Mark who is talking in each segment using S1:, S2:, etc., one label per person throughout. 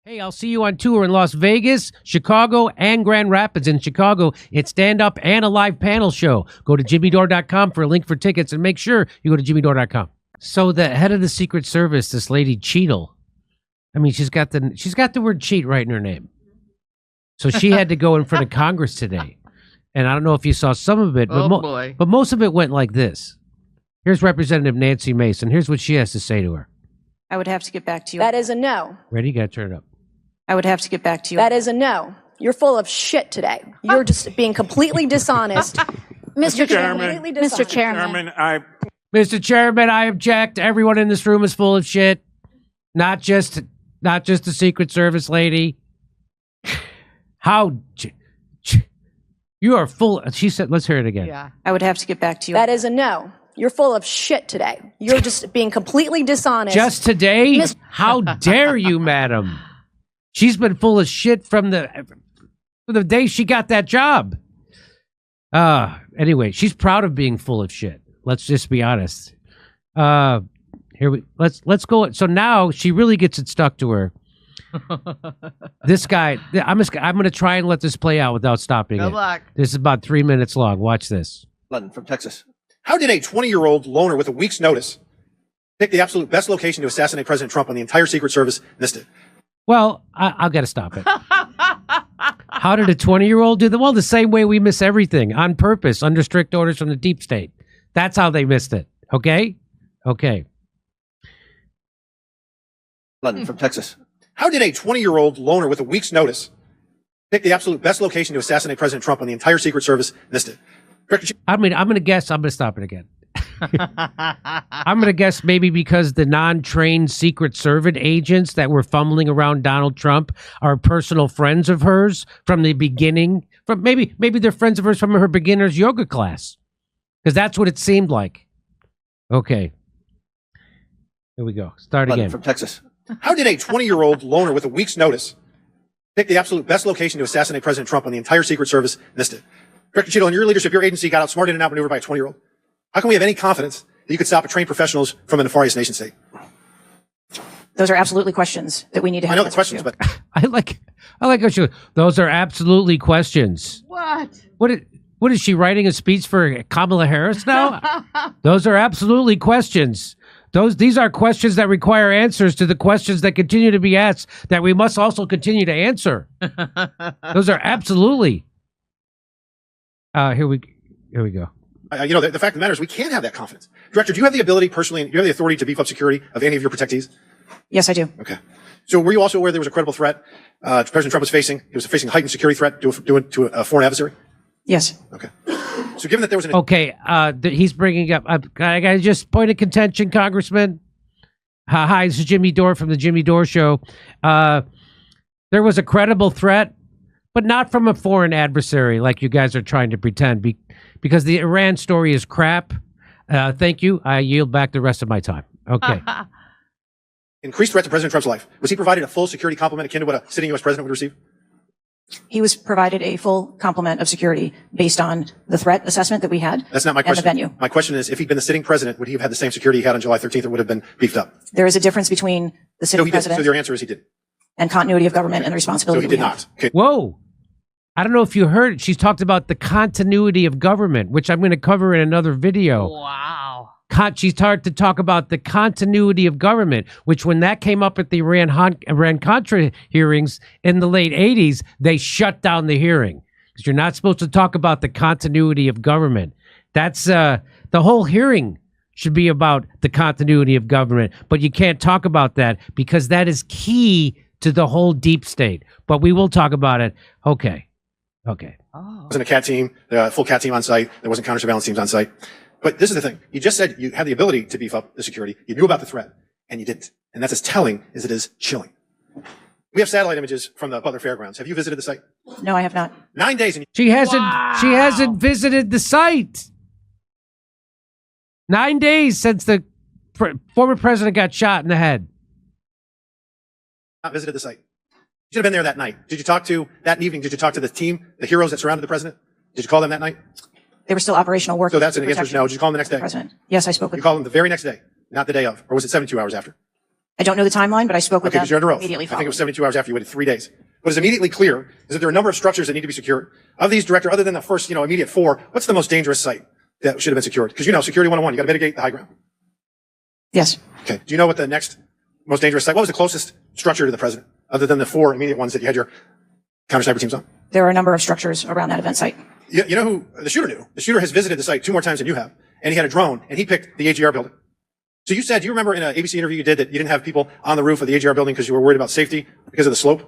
S1: Hey, I'll see you on tour in Las Vegas, Chicago, and Grand Rapids. In Chicago, it's stand-up and a live panel show. Go to jimmydore.com for a link for tickets, and make sure you go to jimmydore.com. So the head of the Secret Service, this lady Cheatle, I mean, she's got the word cheat right in her name. So she had to go in front of Congress today. And I don't know if you saw some of it, but most of it went like this. Here's Representative Nancy Mason. Here's what she has to say to her.
S2: I would have to get back to you.
S3: That is a no.
S1: Ready? You got to turn it up.
S2: I would have to get back to you.
S3: That is a no. You're full of shit today. You're just being completely dishonest.
S4: Mr. Chairman,
S3: Mr.
S4: Chairman,
S1: Mr. Chairman, I object. Everyone in this room is full of shit. Not just the Secret Service lady. You are full. She said, let's hear it again.
S2: Yeah. I would have to get back to you.
S3: That is a no. You're full of shit today. You're just being completely dishonest.
S1: Just today? How dare you, madam? She's been full of shit from the day she got that job. Anyway, she's proud of being full of shit. Let's just be honest. Let's go. So now she really gets it stuck to her. This guy, I'm going to try and let this play out without stopping it.
S5: Good luck.
S1: This is about 3 minutes long. Watch this.
S6: London from Texas. How did a 20-year-old loner with a week's notice pick the absolute best location to assassinate President Trump when the entire Secret Service missed it?
S1: Well, I've got to stop it. How did a 20-year-old do that? Well, the same way we miss everything, on purpose, under strict orders from the deep state. That's how they missed it. Okay? Okay.
S6: London from Texas. How did a 20-year-old loner with a week's notice pick the absolute best location to assassinate President Trump when the entire Secret Service missed it?
S1: I'm going to guess. I'm going to stop it again. I'm going to guess maybe because the non-trained Secret Service agents that were fumbling around Donald Trump are personal friends of hers from the beginning. From maybe they're friends of hers from her beginner's yoga class, because that's what it seemed like. Okay, here we go. Start
S6: London
S1: again.
S6: From Texas. How did a 20-year-old loner with a week's notice pick the absolute best location to assassinate President Trump when the entire Secret Service missed it? Director Cheatle, in your leadership, your agency got outsmarted and outmaneuvered by a 20-year-old. How can we have any confidence that you could stop trained professionals from a nefarious nation state?
S2: Those are absolutely questions that we need to have.
S6: I know the questions, but
S1: I like how she. Those are absolutely questions. What is she writing a speech for Kamala Harris now? Those are absolutely questions. These are questions that require answers to the questions that continue to be asked that we must also continue to answer. Those are absolutely. Here we go.
S6: The fact of the matter is we can't have that confidence. Director, do you have the ability personally, and do you have the authority to beef up security of any of your protectees?
S2: Yes, I do.
S6: Okay. So were you also aware there was a credible threat President Trump was facing? He was facing a heightened security threat to a foreign adversary?
S2: Yes.
S6: Okay. So given that there was an...
S1: Okay, he's bringing up... I got just point of contention, Congressman. Hi, this is Jimmy Dore from the Jimmy Dore Show. There was a credible threat, but not from a foreign adversary like you guys are trying to pretend, because the Iran story is crap. Thank you. I yield back the rest of my time. Okay.
S6: Increased threat to President Trump's life. Was he provided a full security complement akin to what a sitting U.S. president would receive?
S2: He was provided a full complement of security based on the threat assessment that we had.
S6: That's not my question.
S2: And the venue.
S6: My question is, if he'd been the sitting president, would he have had the same security he had on July 13th or would have been beefed up?
S2: There is a difference between the sitting president
S6: So your answer is he did.
S2: And continuity of government and the responsibility.
S6: So he did not. Okay.
S1: Whoa. I don't know if you heard it. She's talked about the continuity of government, which I'm going to cover in another video.
S5: Wow.
S1: She started to talk about the continuity of government, which when that came up at the Iran-Contra hearings in the late 80s, they shut down the hearing because you're not supposed to talk about the continuity of government. That's the whole hearing should be about the continuity of government, but you can't talk about that because that is key to the whole deep state. But we will talk about it. Okay. Okay.
S6: There wasn't a CAT team, a full CAT team on site. There wasn't counter-surveillance teams on site. But this is the thing. You just said you had the ability to beef up the security. You knew about the threat, and you didn't. And that's as telling as it is chilling. We have satellite images from the Butler Fairgrounds. Have you visited the site?
S2: No, I have not.
S6: 9 days. And
S1: She hasn't visited the site. 9 days since the former president got shot in the head.
S6: Not visited the site. You should have been there that night. Did you talk to, that evening, did you talk to the team, the heroes that surrounded the president? Did you call them that night?
S2: They were still operational work.
S6: So that's an answer is no. Did you call them the next day?
S2: President. Yes, I spoke with
S6: You called them the very next day, not the day of. Or was it 72 hours after?
S2: I don't know the timeline, but I spoke with
S6: Okay, because you're
S2: them
S6: under oath.
S2: immediately
S6: I think it was
S2: following.
S6: 72 hours after you waited 3 days. What is immediately clear is that there are a number of structures that need to be secured. Of these, Director, other than the first, immediate 4, what's the most dangerous site that should have been secured? Because security 101, you got to mitigate the high ground.
S2: Yes.
S6: Okay. Do you know what the next most dangerous site? What was the closest structure to the president, other than the 4 immediate ones that you had your counter sniper teams on?
S2: There are a number of structures around that event site.
S6: You know who the shooter knew? The shooter has visited the site 2 more times than you have, and he had a drone, and he picked the AGR building. So you said, do you remember in an ABC interview you did that you didn't have people on the roof of the AGR building because you were worried about safety because of the slope?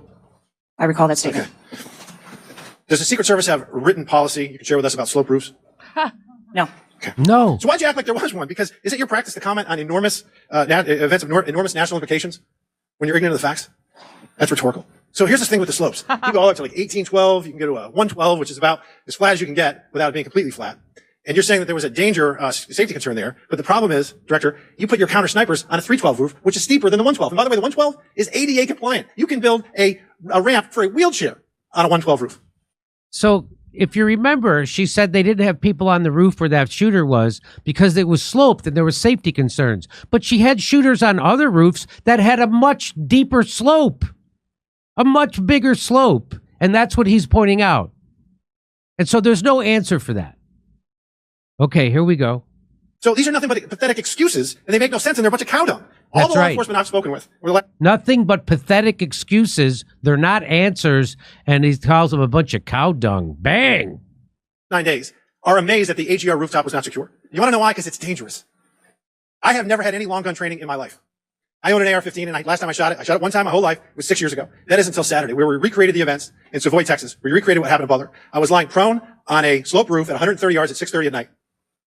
S2: I recall that statement.
S6: Okay. Does the Secret Service have written policy you can share with us about slope roofs?
S2: No.
S1: No.
S6: So why'd you act like there was one? Because is it your practice to comment on enormous events of enormous national implications when you're ignorant of the facts? That's rhetorical. So here's this thing with the slopes. You go all up to like 1812. You can go to 112, which is about as flat as you can get without it being completely flat. And you're saying that there was a danger, safety concern there. But the problem is, Director, you put your counter snipers on a 312 roof, which is steeper than the 112. And by the way, the 112 is ADA compliant. You can build a ramp for a wheelchair on a 112 roof.
S1: So if you remember, she said they didn't have people on the roof where that shooter was because it was sloped and there were safety concerns. But she had shooters on other roofs that had a much deeper slope, a much bigger slope. And that's what he's pointing out. And so there's no answer for that. Okay, here we go.
S6: So these are nothing but pathetic excuses, and they make no sense, and they're a bunch of cow dung. All
S1: That's
S6: the law
S1: right.
S6: enforcement I've spoken with were like,
S1: Nothing but pathetic excuses. They're not answers. And he calls them a bunch of cow dung. Bang.
S6: 9 days, are amazed that the AGR rooftop was not secure. You want to know why? Because it's dangerous. I have never had any long gun training in my life. I own an AR-15, and last time I shot it one time my whole life. It was 6 years ago. That is until Saturday, where we recreated the events in Savoy, Texas. We recreated what happened in Butler. I was lying prone on a slope roof at 130 yards at 6:30 at night.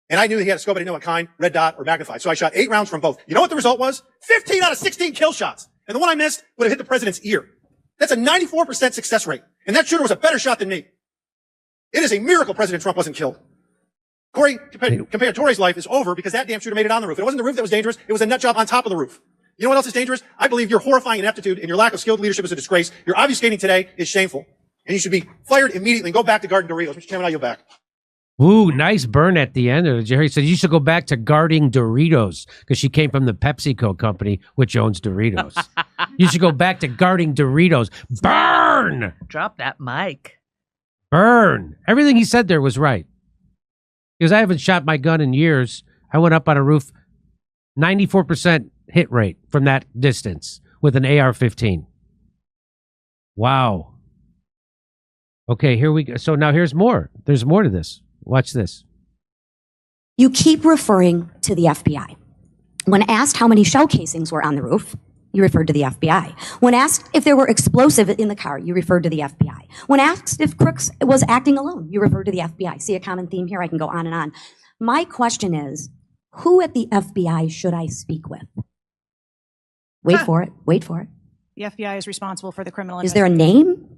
S6: And I knew he had a scope. I didn't know what kind, red dot or magnified. So I shot 8 rounds from both. You know what the result was? 15 out of 16 kill shots. And the one I missed would have hit the president's ear. That's a 94% success rate. And that shooter was a better shot than me. It is a miracle President Trump wasn't killed. Corey Comparatori's life is over because that damn shooter made it on the roof. It wasn't the roof that was dangerous. It was a nut job on top of the roof. You know what else is dangerous? I believe your horrifying ineptitude and your lack of skilled leadership is a disgrace. Your obfuscating today is shameful. And you should be fired immediately and go back to guarding Doritos. Mr. Chairman, I yield back.
S1: Ooh, nice burn at the end. Jerry said you should go back to guarding Doritos because she came from the PepsiCo company, which owns Doritos. You should go back to guarding Doritos. Burn!
S5: Drop that mic.
S1: Burn. Everything he said there was right. Because I haven't shot my gun in years. I went up on a roof, 94% hit rate from that distance with an AR-15. Wow. Okay, here we go. So now here's more. There's more to this. Watch this.
S7: You keep referring to the FBI. When asked how many shell casings were on the roof, you referred to the FBI. When asked if there were explosives in the car, you referred to the FBI. When asked if Crooks was acting alone, you referred to the FBI. See a common theme here? I can go on and on. My question is, who at the FBI should I speak with? Wait for it. Wait for it.
S2: The FBI is responsible for the criminal
S7: Is there a
S2: investigation.
S7: name?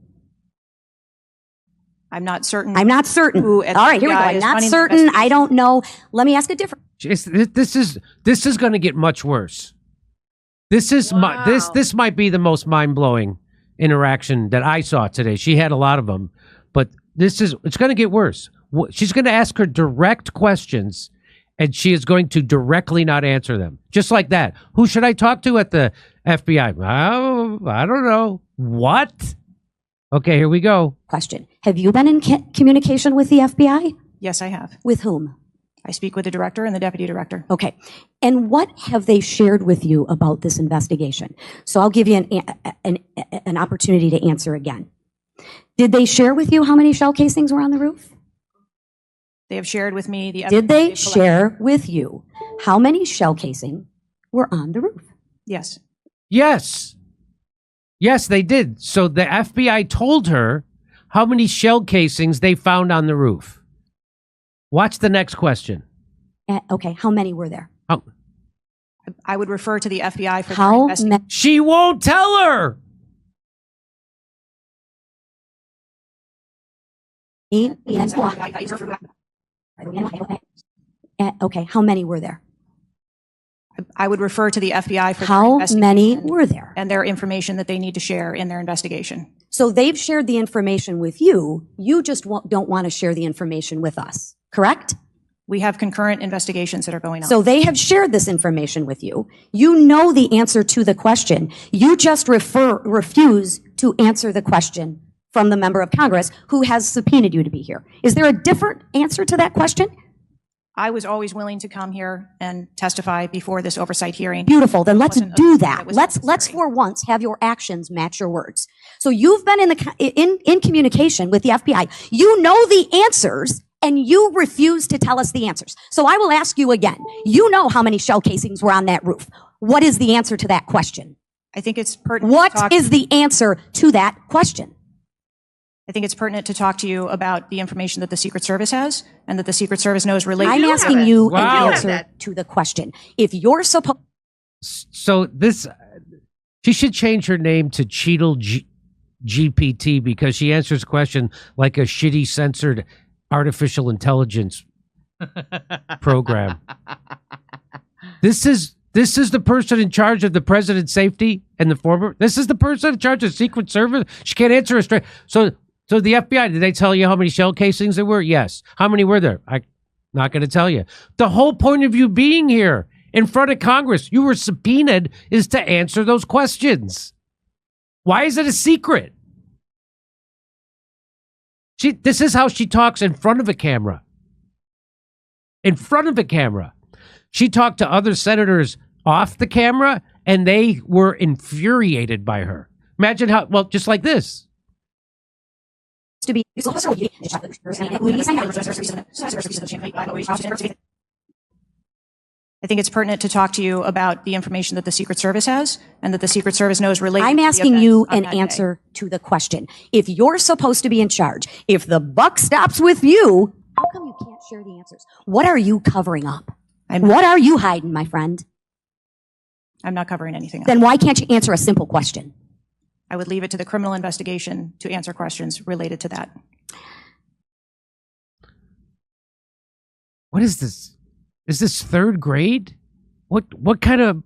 S2: I'm not certain.
S7: I'm not certain.
S2: Who
S7: All
S2: at the
S7: right, here we go.
S2: FBI
S7: I'm
S2: is
S7: not
S2: running the
S7: certain. I
S2: investigation.
S7: don't know. Let me ask a different.
S1: This is going to get much worse. This is this might be the most mind-blowing interaction that I saw today. She had a lot of them, but it's going to get worse. She's going to ask her direct questions, and she is going to directly not answer them, just like that. Who should I talk to at the FBI? Oh, I don't know. What? Okay, here we go.
S7: Question. Have you been in communication with the FBI?
S2: Yes, I have.
S7: With whom?
S2: I speak with the director and the deputy director.
S7: Okay. And what have they shared with you about this investigation? So I'll give you an opportunity to answer again. Did they share with you how many shell casings were on the roof?
S2: They have shared with me the
S7: Did
S2: evidence
S7: they
S2: they've collected.
S7: share with you how many shell casing were on the roof?
S2: Yes.
S1: Yes. Yes, they did. So the FBI told her how many shell casings they found on the roof. Watch the next question.
S7: Okay. How many were there?
S2: I would refer to the FBI for their
S7: How
S2: investigation.
S7: many?
S1: She won't tell her.
S7: Okay. How many were there?
S2: I would refer to the FBI for their
S7: How
S2: investigation
S7: many were there?
S2: and their information that they need to share in their investigation.
S7: So they've shared the information with you. You just don't want to share the information with us, correct?
S2: We have concurrent investigations that are going on.
S7: So they have shared this information with you. You know the answer to the question. You just refuse to answer the question from the member of Congress who has subpoenaed you to be here. Is there a different answer to that question?
S2: I was always willing to come here and testify before this oversight hearing.
S7: Beautiful. Then let's do that. Let's
S2: necessary.
S7: for once have your actions match your words. So you've been in communication with the FBI. You know the answers and you refuse to tell us the answers. So I will ask you again. You know how many shell casings were on that roof. What is the answer to that question?
S2: I think it's pertinent.
S7: What is the answer to that question?
S2: I think it's pertinent to talk to you about the information that the Secret Service has and that the Secret Service knows related.
S7: I'm asking you
S1: Wow.
S7: an answer to the question. If you're supposed
S1: So this, she should change her name to Cheatle GPT because she answers a question like a shitty censored artificial intelligence program. This is the person in charge of the president's safety and the former. This is the person in charge of Secret Service. She can't answer a straight. So the FBI, did they tell you how many shell casings there were? Yes. How many were there? I'm not going to tell you. The whole point of you being here in front of Congress, you were subpoenaed, is to answer those questions. Why is it a secret? This is how she talks in front of a camera. In front of a camera. She talked to other senators off the camera, and they were infuriated by her. Imagine how, well, just like this.
S7: to be
S2: I think it's pertinent to talk to you about the information that the Secret Service has and that the Secret Service knows related.
S7: I'm
S2: to the
S7: asking
S2: events
S7: you
S2: on
S7: an
S2: that day.
S7: answer to the question. If you're supposed to be in charge, if the buck stops with you, how come you can't share the answers? What are you covering up? What are you hiding, my friend?
S2: I'm not covering anything else.
S7: Then why can't you answer a simple question?
S2: I would leave it to the criminal investigation to answer questions related to that.
S1: What is this? Is this third grade? What kind of...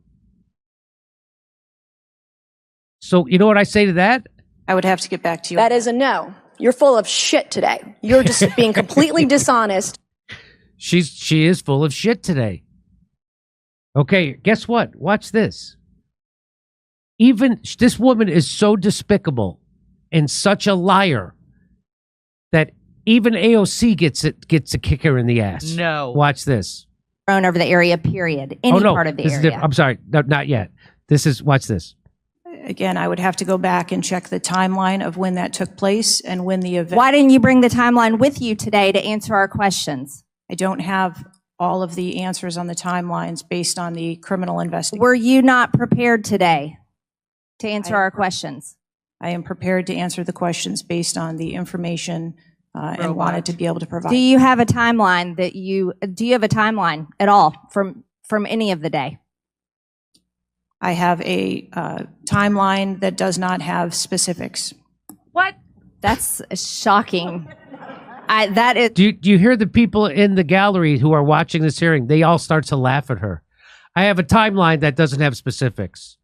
S1: So, you know what I say to that?
S2: I would have to get back to you.
S3: That is a no. You're full of shit today. You're just being completely dishonest.
S1: She is full of shit today. Okay, guess what? Watch this. Even this woman is so despicable and such a liar that even AOC gets a kicker in the ass.
S5: No.
S1: Watch this.
S8: Thrown over the area, period. Any part of the
S1: this is
S8: area.
S1: different. I'm sorry. No, not yet. Watch this.
S2: Again, I would have to go back and check the timeline of when that took place and when the event.
S8: Why didn't you bring the timeline with you today to answer our questions?
S2: I don't have all of the answers on the timelines based on the criminal investigation.
S8: Were you not prepared today to answer our questions?
S2: I am prepared to answer the questions based on the information and wanted to be able to provide.
S8: Do you have a timeline do you have a timeline at all from any of the day?
S2: I have a timeline that does not have specifics.
S8: What? That's shocking. That is.
S1: Do you hear the people in the gallery who are watching this hearing? They all start to laugh at her. I have a timeline that doesn't have specifics.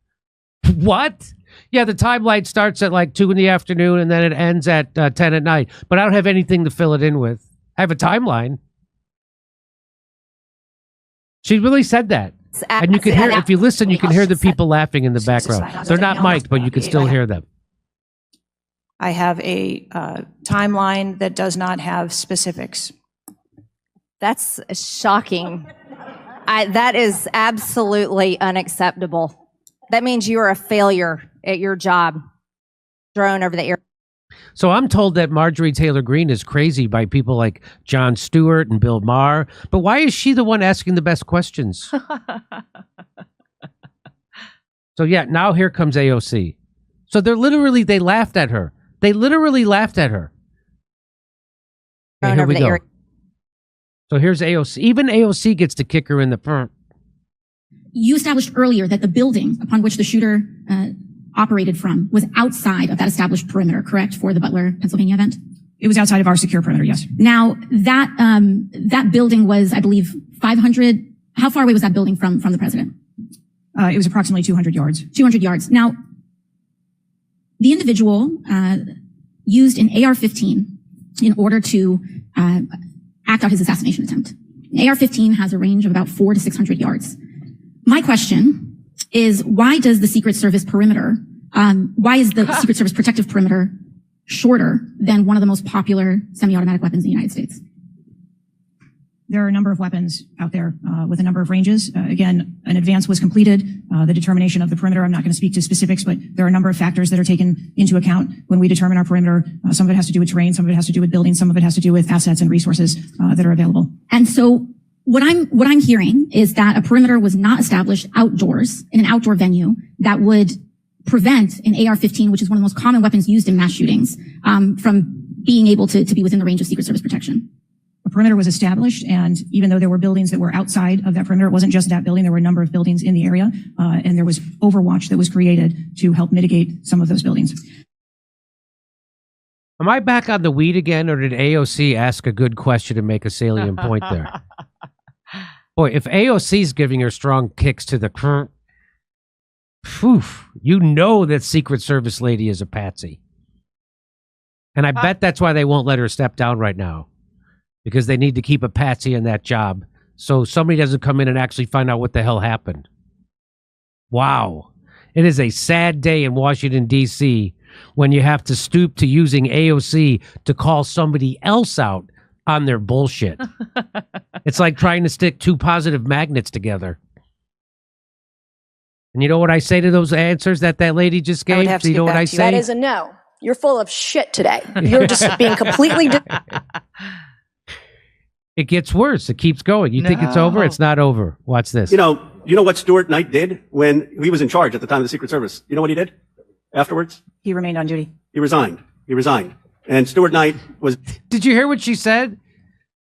S1: What? Yeah, the timeline starts at like 2 p.m. and then it ends at 10 at night. But I don't have anything to fill it in with. I have a timeline. She really said that. And you can hear, if you listen, you can hear the people laughing in the background. They're not mic'd, but you can still hear them.
S2: I have a timeline that does not have specifics.
S8: That's shocking. That is absolutely unacceptable. That means you are a failure at your job. Thrown over the air.
S1: So I'm told that Marjorie Taylor Greene is crazy by people like Jon Stewart and Bill Maher. But why is she the one asking the best questions? So yeah, now here comes AOC. So they laughed at her. They literally laughed at her. Okay, here we go. So here's AOC. Even AOC gets to kick her in the front.
S9: You established earlier that the building upon which the shooter operated from was outside of that established perimeter, correct, for the Butler, Pennsylvania event?
S2: It was outside of our secure perimeter, yes.
S9: Now, that building was, I believe, 500. How far away was that building from the president?
S2: It was approximately 200 yards.
S9: 200 yards. Now, the individual used an AR-15 in order to act out his assassination attempt. An AR-15 has a range of about 400 to 600 yards. My question is, why does the Secret Service perimeter, why is the Secret Service protective perimeter shorter than one of the most popular semi-automatic weapons in the United States?
S2: There are a number of weapons out there with a number of ranges. Again, an advance was completed. The determination of the perimeter, I'm not going to speak to specifics, but there are a number of factors that are taken into account when we determine our perimeter. Some of it has to do with terrain, some of it has to do with buildings, some of it has to do with assets and resources that are available.
S9: And so what I'm hearing is that a perimeter was not established outdoors in an outdoor venue that would prevent an AR-15, which is one of the most common weapons used in mass shootings, from being able to be within the range of Secret Service protection.
S2: A perimeter was established, and even though there were buildings that were outside of that perimeter, it wasn't just that building. There were a number of buildings in the area, and there was overwatch that was created to help mitigate some of those buildings.
S1: Am I back on the weed again, or did AOC ask a good question and make a salient point there? Boy, if AOC is giving her strong kicks to the current, you know that Secret Service lady is a patsy. And I bet that's why they won't let her step down right now. Because they need to keep a patsy in that job so somebody doesn't come in and actually find out what the hell happened. Wow. It is a sad day in Washington, D.C. when you have to stoop to using AOC to call somebody else out on their bullshit. It's like trying to stick two positive magnets together. And you know what I say to those answers that lady just gave?
S3: I would have to
S1: you know what I say?
S3: That is a no. You're full of shit today. You're just being completely...
S1: It gets worse. It keeps going. You think it's over? It's not over. Watch this.
S6: You know what Stuart Knight did when he was in charge at the time of the Secret Service? You know what he did afterwards?
S2: He remained on duty.
S6: He resigned. And Stuart Knight was...
S1: Did you hear what she said?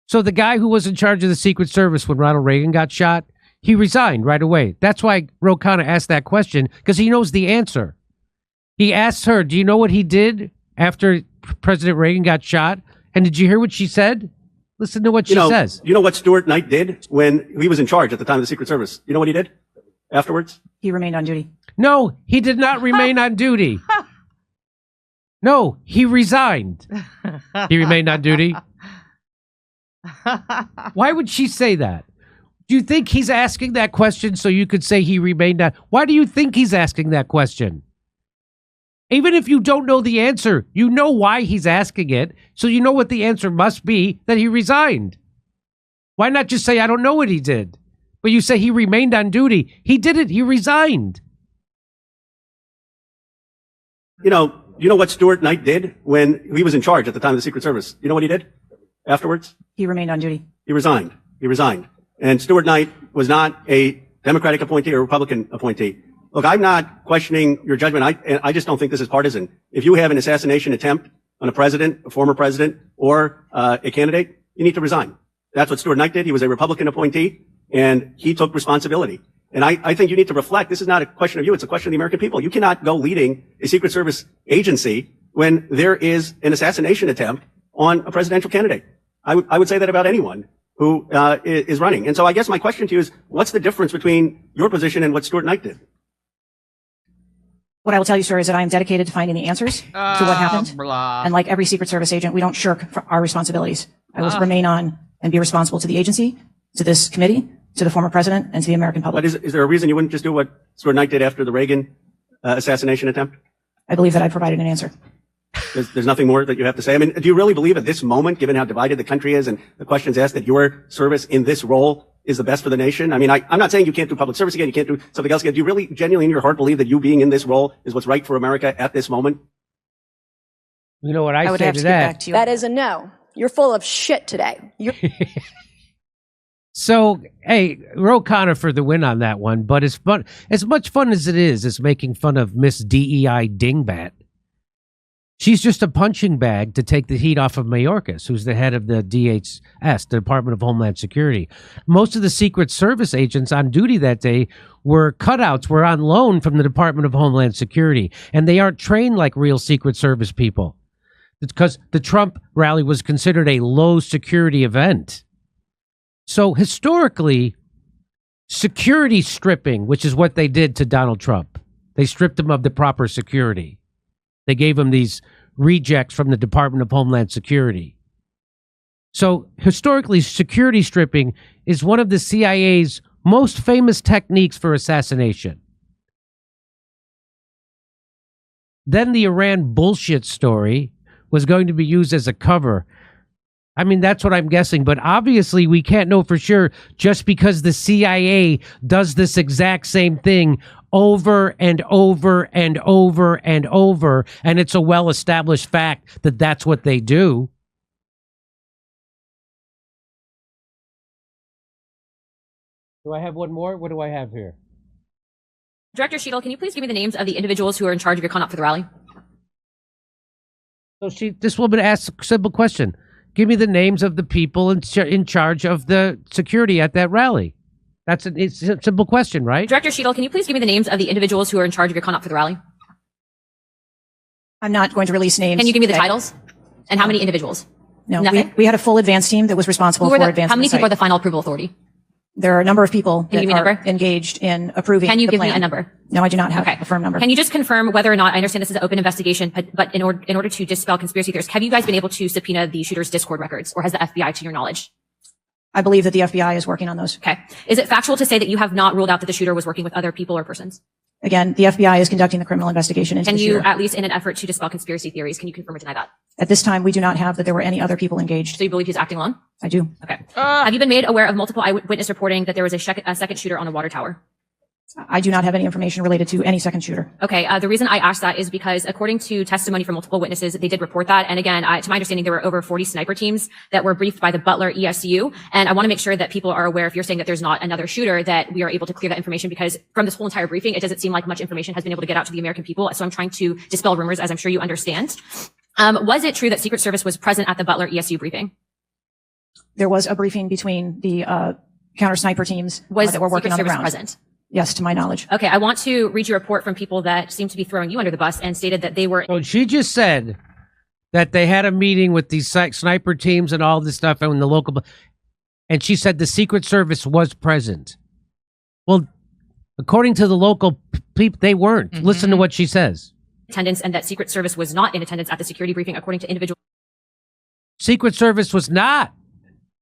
S1: So the guy who was in charge of the Secret Service when Ronald Reagan got shot, he resigned right away. That's why Ro Khanna asked that question, because he knows the answer. He asked her, do you know what he did after President Reagan got shot? And did you hear what she said? Listen to what she says.
S6: You know what Stuart Knight did when he was in charge at the time of the Secret Service? You know what he did afterwards?
S2: He remained on duty.
S1: No, he did not remain on duty. No, he resigned. He remained on duty. Why would she say that? Do you think he's asking that question so you could say he remained on? Why do you think he's asking that question? Even if you don't know the answer, you know why he's asking it, so you know what the answer must be, that he resigned. Why not just say, I don't know what he did? But you say he remained on duty. He did it. He resigned.
S6: You know what Stuart Knight did when he was in charge at the time of the Secret Service? You know what he did afterwards?
S2: He remained on duty.
S6: He resigned. And Stuart Knight was not a Democratic appointee or Republican appointee. Look, I'm not questioning your judgment. I just don't think this is partisan. If you have an assassination attempt on a president, a former president, or a candidate, you need to resign. That's what Stuart Knight did. He was a Republican appointee, and he took responsibility. And I think you need to reflect. This is not a question of you. It's a question of the American people. You cannot go leading a Secret Service agency when there is an assassination attempt on a presidential candidate. I would say that about anyone who is running. And so I guess my question to you is, what's the difference between your position and what Stuart Knight did?
S2: What I will tell you, sir, is that I am dedicated to finding the answers to what happened. And like every Secret Service agent, we don't shirk our responsibilities. I will remain on and be responsible to the agency, to this committee, to the former president, and to the American public.
S6: But is there a reason you wouldn't just do what Stuart Knight did after the Reagan assassination attempt?
S2: I believe that I provided an answer.
S6: There's nothing more that you have to say. I mean, do you really believe at this moment, given how divided the country is and the questions asked, that your service in this role is the best for the nation? I mean, I'm not saying you can't do public service again, you can't do something else again. Do you really genuinely in your heart believe that you being in this role is what's right for America at this moment?
S1: You know what I
S2: would
S1: say
S2: have
S1: to
S2: to get
S1: that?
S2: back to you.
S3: That is a no. You're full of shit today.
S1: So, hey, Ro Khanna for the win on that one. But as much fun as it is making fun of Miss DEI Dingbat. She's just a punching bag to take the heat off of Mayorkas, who's the head of the DHS, the Department of Homeland Security. Most of the Secret Service agents on duty that day were cutouts, were on loan from the Department of Homeland Security, and they aren't trained like real Secret Service people. It's because the Trump rally was considered a low security event. So historically, security stripping, which is what they did to Donald Trump, they stripped him of the proper security. They gave him these rejects from the Department of Homeland Security. So historically, security stripping is one of the CIA's most famous techniques for assassination. Then the Iran bullshit story was going to be used as a cover. I mean, that's what I'm guessing, but obviously we can't know for sure just because the CIA does this exact same thing over and over and over and over, and it's a well-established fact that that's what they do. Do I have one more? What do I have here?
S5: Director Cheatle, can you please give me the names of the individuals who are in charge of your conduct for the rally?
S1: So this woman asked a simple question. Give me the names of the people in charge of the security at that rally. It's a simple question, right?
S5: Director Cheatle, can you please give me the names of the individuals who are in charge of your conduct for the rally?
S2: I'm not going to release names.
S5: Can you give me the
S2: today.
S5: titles? And how many individuals?
S2: No,
S5: Nothing?
S2: we had a full advance team that was responsible for advancing
S5: How many
S2: the site.
S5: people are the final approval authority?
S2: There are a number of people
S5: Can you
S2: that
S5: give me a
S2: are
S5: number?
S2: engaged in approving
S5: Can you
S2: the
S5: give
S2: plan.
S5: me a number?
S2: No, I do not have
S5: Okay.
S2: a firm number.
S5: Can you just confirm whether or not, I understand this is an open investigation, but in order to dispel conspiracy theories, have you guys been able to subpoena the shooter's Discord records, or has the FBI to your knowledge?
S2: I believe that the FBI is working on those.
S5: Okay. Is it factual to say that you have not ruled out that the shooter was working with other people or persons?
S2: Again, the FBI is conducting the criminal investigation into
S5: Can
S2: the
S5: you,
S2: shooter.
S5: at least in an effort to dispel conspiracy theories, can you confirm or deny that?
S2: At this time, we do not have that there were any other people engaged.
S5: So you believe he's acting alone?
S2: I do.
S5: Okay. Have you been made aware of multiple eyewitness reporting that there was a second shooter on the water tower?
S2: I do not have any information related to any second shooter.
S5: Okay. The reason I asked that is because according to testimony from multiple witnesses, they did report that. And again, to my understanding, there were over 40 sniper teams that were briefed by the Butler ESU. And I want to make sure that people are aware, if you're saying that there's not another shooter, that we are able to clear that information, because from this whole entire briefing, it doesn't seem like much information has been able to get out to the American people. So I'm trying to dispel rumors, as I'm sure you understand. Was it true that Secret Service was present at the Butler ESU briefing?
S2: There was a briefing between the counter sniper teams that were working
S5: Secret
S2: on the
S5: Service
S2: ground.
S5: present?
S2: Yes, to my knowledge.
S5: Okay, I want to read you a report from people that seem to be throwing you under the bus and stated that they were.
S1: So she just said that they had a meeting with these sniper teams and all this stuff and the local, and she said the Secret Service was present. Well, according to the local people, they weren't.
S5: Mm-hmm.
S1: Listen to what she says.
S5: Attendance, and that Secret Service was not in attendance at the security briefing, according to individual.
S1: Secret Service was not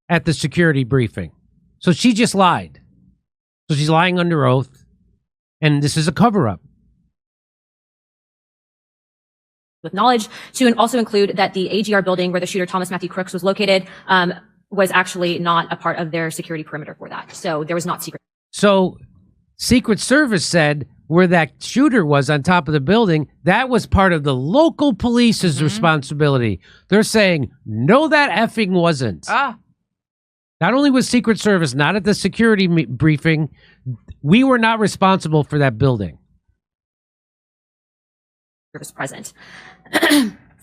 S1: at the security briefing. So she just lied. So she's lying under oath, and this is a cover-up.
S5: With knowledge to also include that the AGR building where the shooter Thomas Matthew Crooks was located was actually not a part of their security perimeter for that. So there was not secret.
S1: So Secret Service said where that shooter was on top of the building, that was part of the local police's responsibility. They're saying, no, that effing wasn't. Not only was Secret Service not at the security briefing, we were not responsible for that building.
S5: Service present.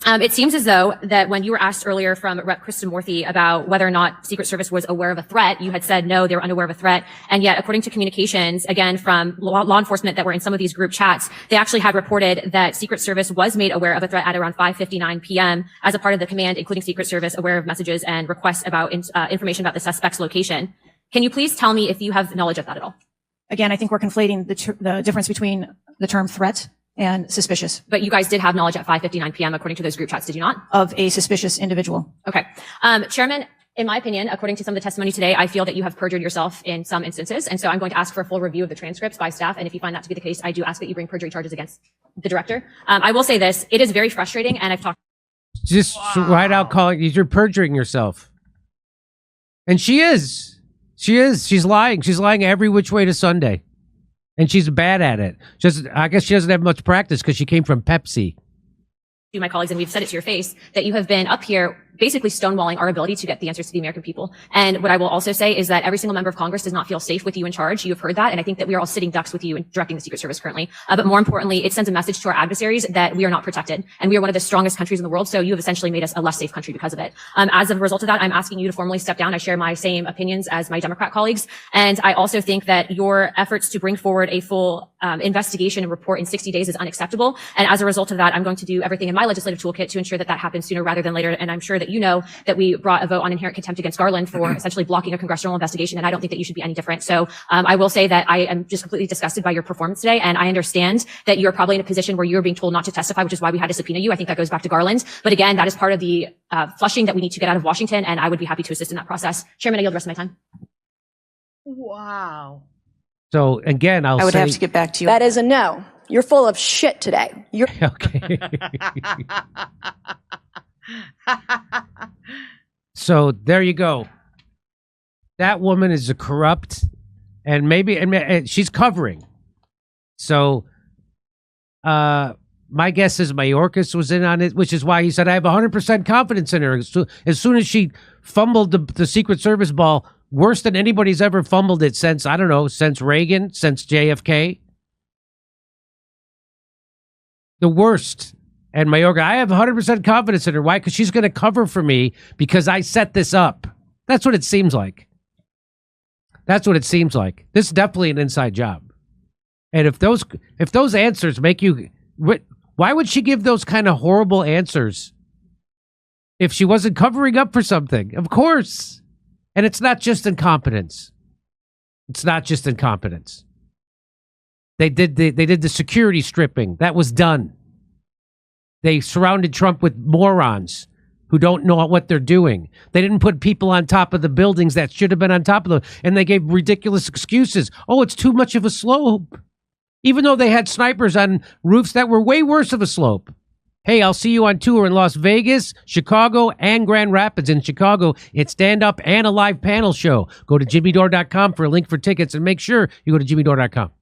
S5: It seems as though that when you were asked earlier from Rep. Kristen Morthy about whether or not Secret Service was aware of a threat, you had said no, they were unaware of a threat. And yet, according to communications, again, from law enforcement that were in some of these group chats, they actually had reported that Secret Service was made aware of a threat at around 5:59 p.m. as a part of the command, including Secret Service, aware of messages and requests about information about the suspect's location. Can you please tell me if you have knowledge of that at all?
S2: Again, I think we're conflating the difference between the term threat and suspicious.
S5: But you guys did have knowledge at 5:59 p.m. according to those group chats, did you not?
S2: Of a suspicious individual.
S5: Okay. Chairman, in my opinion, according to some of the testimony today, I feel that you have perjured yourself in some instances. And so I'm going to ask for a full review of the transcripts by staff. And if you find that to be the case, I do ask that you bring perjury charges against the director. I will say this. It is very frustrating. And I've talked.
S1: Just right out calling, you're perjuring yourself. And she is. She is. She's lying. She's lying every which way to Sunday. And she's bad at it. I guess she doesn't have much practice because she came from Pepsi.
S5: To my colleagues, and we've said it to your face, that you have been up here basically stonewalling our ability to get the answers to the American people. And what I will also say is that every single member of Congress does not feel safe with you in charge. You have heard that. And I think that we are all sitting ducks with you in directing the Secret Service currently. But more importantly, it sends a message to our adversaries that we are not protected. And we are one of the strongest countries in the world. So you have essentially made us a less safe country because of it. As a result of that, I'm asking you to formally step down. I share my same opinions as my Democrat colleagues. And I also think that your efforts to bring forward a full investigation and report in 60 days is unacceptable. And as a result of that, I'm going to do everything in my my legislative toolkit to ensure that that happens sooner rather than later. And I'm sure that you know that we brought a vote on inherent contempt against Garland for essentially blocking a congressional investigation. And I don't think that you should be any different. So I will say that I am just completely disgusted by your performance today. And I understand that you're probably in a position where you're being told not to testify, which is why we had to subpoena you. I think that goes back to Garland. But again, that is part of the flushing that we need to get out of Washington. And I would be happy to assist in that process. Chairman, I yield the rest of my time.
S4: Wow.
S1: So again,
S4: I would have to get back to you.
S3: That is a no. You're full of shit today. You're
S1: okay. So there you go. That woman is a corrupt, and she's covering. So, my guess is Mayorkas was in on it, which is why he said, I have 100% confidence in her. So, as soon as she fumbled the Secret Service ball, worse than anybody's ever fumbled it since, I don't know, since Reagan, since JFK. The worst. And Mayorkas, I have 100% confidence in her. Why? Because she's going to cover for me because I set this up. That's what it seems like. That's what it seems like. This is definitely an inside job. And if those answers make you, why would she give those kind of horrible answers if she wasn't covering up for something? Of course. And it's not just incompetence. It's not just incompetence. They did the security stripping. That was done. They surrounded Trump with morons who don't know what they're doing. They didn't put people on top of the buildings that should have been on top of them. And they gave ridiculous excuses. Oh, it's too much of a slope. Even though they had snipers on roofs that were way worse of a slope. Hey, I'll see you on tour in Las Vegas, Chicago, and Grand Rapids. In Chicago, it's stand-up and a live panel show. Go to jimmydore.com for a link for tickets, and make sure you go to jimmydore.com.